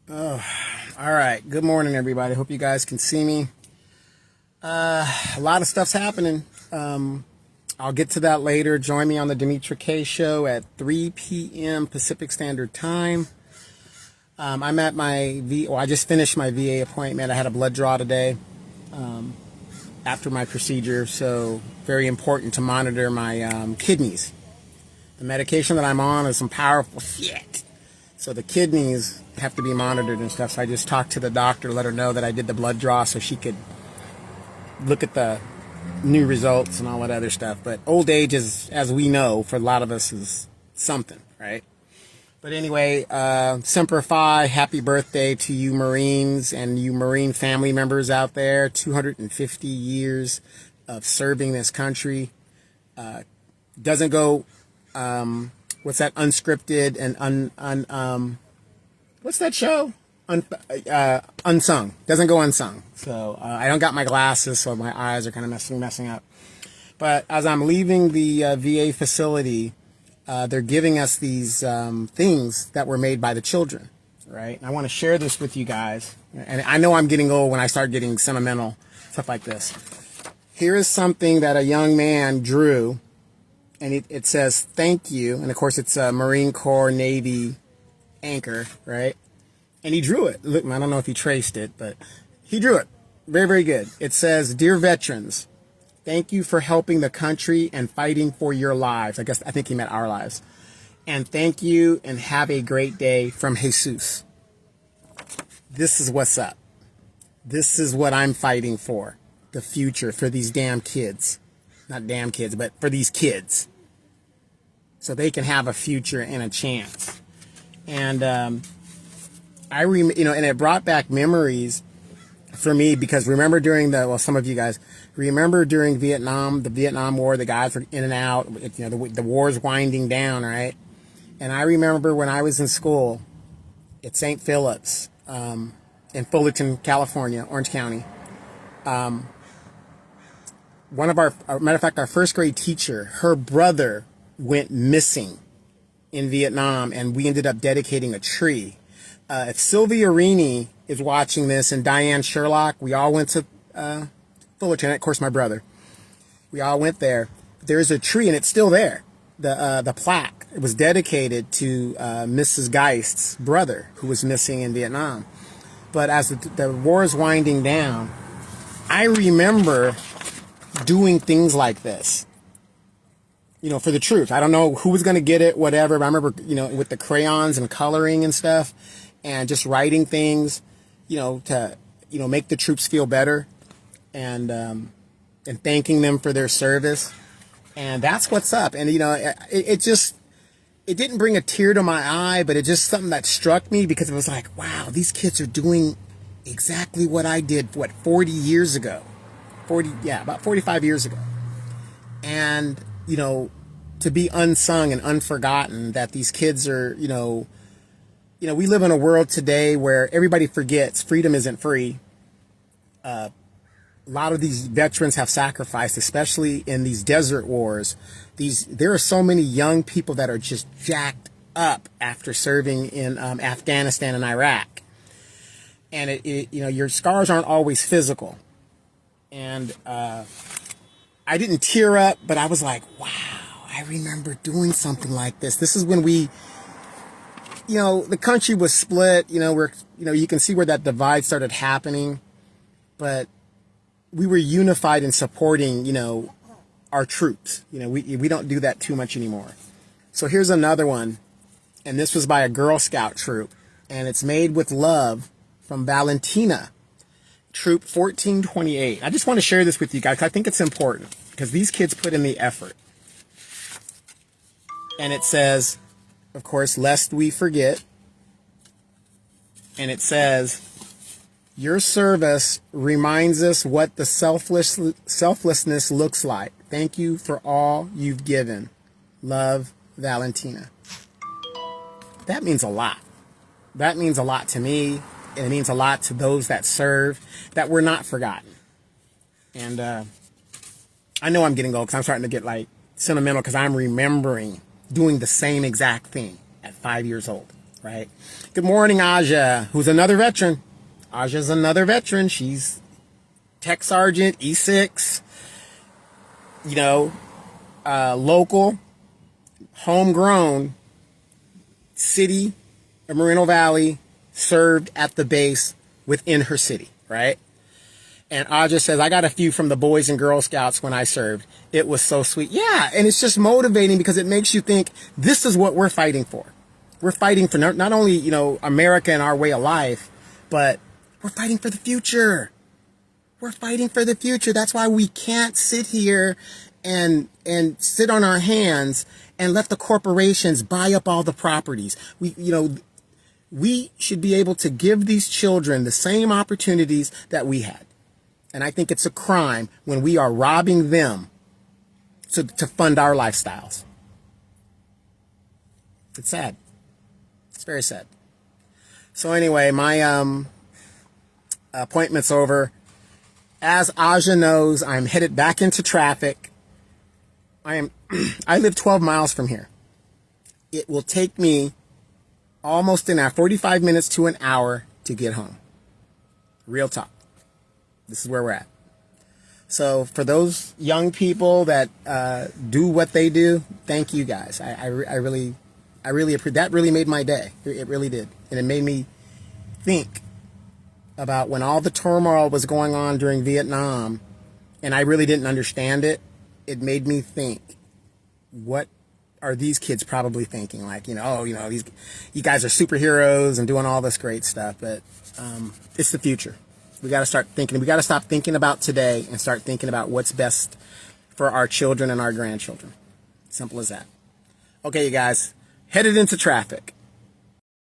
Oh, all right. Good morning, everybody. Hope you guys can see me. A lot of stuff's happening. I'll get to that later. Join me on the Demetra K Show at 3 p.m. Pacific Standard Time. I'm at my I just finished my VA appointment. I had a blood draw today after my procedure, so very important to monitor my kidneys. The medication that I'm on is some powerful shit. So the kidneys have to be monitored and stuff. So I just talked to the doctor, let her know that I did the blood draw so she could look at the new results and all that other stuff. But old age is, as we know, for a lot of us is something, right? But anyway, Semper Fi, happy birthday to you Marines and you Marine family members out there. 250 years of serving this country. Doesn't go, what's that, unscripted and what's that show? Unsung. Doesn't go unsung. So I don't got my glasses, so my eyes are kind of messing up. But as I'm leaving the VA facility, they're giving us these things that were made by the children, right? And I want to share this with you guys. And I know I'm getting old when I start getting sentimental, stuff like this. Here is something that a young man drew, and it says, thank you. And of course, it's a Marine Corps Navy anchor, right? And he drew it. Look, I don't know if he traced it, but he drew it. Very, very good. It says, Dear veterans, thank you for helping the country and fighting for your lives. I think he meant our lives. And thank you and have a great day from Jesus. This is what's up. This is what I'm fighting for. The future for these damn kids. Not damn kids, but for these kids. So they can have a future and a chance. And, and it brought back memories for me because remember some of you guys remember during Vietnam, the Vietnam War, the guys were in and out, the war's winding down, right? And I remember when I was in school at St. Philip's, in Fullerton, California, Orange County. Matter of fact, our first grade teacher, her brother went missing in Vietnam, and we ended up dedicating a tree. If Sylvia Rini is watching this and Diane Sherlock, we all went to Fullerton, of course my brother. We all went there. There's a tree and it's still there. The plaque, it was dedicated to Mrs. Geist's brother who was missing in Vietnam. But as the war is winding down, I remember doing things like this. For the truth. I don't know who was going to get it, whatever. But I remember, with the crayons and coloring and stuff and just writing things, to, make the troops feel better and thanking them for their service. And that's what's up. And, it didn't bring a tear to my eye, but it's just something that struck me because it was like, wow, these kids are doing exactly what I did, 40 years ago. About 45 years ago. And, to be unsung and unforgotten, that these kids are, we live in a world today where everybody forgets freedom isn't free. A lot of these veterans have sacrificed, especially in these desert wars. There are so many young people that are just jacked up after serving in Afghanistan and Iraq. And your scars aren't always physical. And I didn't tear up, but I was like, wow, I remember doing something like this. This is when we, the country was split, you can see where that divide started happening, but we were unified in supporting, our troops. We don't do that too much anymore. So here's another one. And this was by a Girl Scout troop, and it's made with love from Valentina. Troop 1428. I just want to share this with you guys. I think it's important because these kids put in the effort. And it says, of course, lest we forget. And it says, your service reminds us what the selflessness looks like. Thank you for all you've given. Love, Valentina. That means a lot. That means a lot to me. And it means a lot to those that serve, that we're not forgotten. And I know I'm getting old because I'm starting to get sentimental because I'm remembering doing the same exact thing at 5 years old, right? Good morning, Aja, who's another veteran. Aja's another veteran. She's tech sergeant, E6, local, homegrown, city of Moreno Valley, served at the base within her city, right? And Aja says, I got a few from the Boys and Girl Scouts when I served. It was so sweet. Yeah, and it's just motivating because it makes you think this is what we're fighting for. We're fighting for not only, America and our way of life, but we're fighting for the future. We're fighting for the future. That's why we can't sit here and sit on our hands and let the corporations buy up all the properties. We should be able to give these children the same opportunities that we had. And I think it's a crime when we are robbing them to fund our lifestyles. It's sad. It's very sad. So anyway, my appointment's over. As Aja knows, I'm headed back into traffic. I live 12 miles from here. It will take me almost an hour, 45 minutes to an hour to get home. Real talk. This is where we're at. So for those young people that do what they do, thank you guys. I really appreciate that. Really made my day. It really did. And it made me think about when all the turmoil was going on during Vietnam and I really didn't understand it. It made me think, what are these kids probably thinking? Like, you guys are superheroes and doing all this great stuff, but it's the future. We got to start thinking. We got to stop thinking about today and start thinking about what's best for our children and our grandchildren. Simple as that. Okay, you guys, headed into traffic.